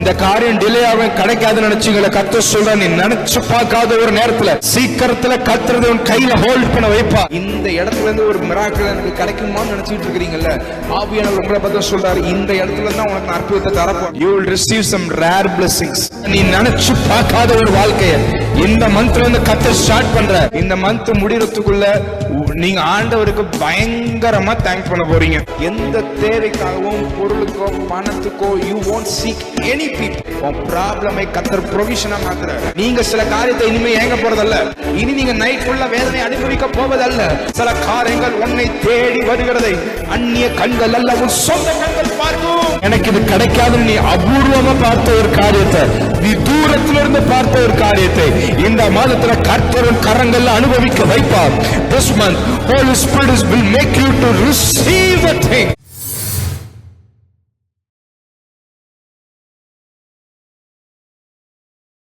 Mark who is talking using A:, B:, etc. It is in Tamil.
A: இந்த காரியம் டிலே ஆகும் கிடைக்காது நினைச்சீங்களா, கர்த்தர் சொல்ற நீ நினைச்சு பார்க்காத ஒரு நேரத்துல சீக்கிரத்துல கர்த்தர் உன் கையில ஹோல்ட் பண்ண வைப்பா.
B: இந்த இடத்துல இருந்து ஒரு மிராக்கிள் எனக்கு கிடைக்குமான்னு நினைச்சிட்டு இருக்கிறீங்கல்ல, ஆவியானவர் உங்களை பத்தி சொல்றாரு, இந்த இடத்துல தான் உனக்கு அற்புதத்தை தரப்போம்.
A: You will receive some rare blessings. நீ நினைச்சு பார்க்காத ஒரு வாழ்க்கைய இந்த மந்த்ல இருந்து கர்த்தர் ஸ்டார்ட் பண்ற. இந்த மந்த் முடிறதுக்குள்ள நீங்க ஆண்டவருக்கு பயங்கரமா தேங்க் பண்ண போறீங்க.
B: எந்த தேவைக்காகவும் பொருளுக்கோ பணத்துக்கோ you won't seek any people. உன் ப்ராப்ளமை கர்த்தர் ப்ரொவிஷனா மாத்துறாரு.
A: நீங்க சில காரியத்தை இனிமே ஏங்க போறதல்ல,
B: இனி நீங்க நைட் ஃபுல்லா வேதனை அனுபவிக்க போவதல்ல.
A: சில காரியங்கள் உன்னை தேடி வருகிறதை அந்நிய கண்கள் அல்ல உன் சொந்த கண்கள் பார்க்கும். எனக்கு இது கிடைக்காதுன்னு நீ அபூர்வமா பார்த்த ஒரு காரியத்தை, நீ தூரத்திலிருந்து பார்த்த ஒரு காரியத்தை இந்த மாதத்துல கர்த்தரின் கரங்கள்ல அனுபவிக்க வைப்பார். This month Holy Spirit will make you to receive a thing.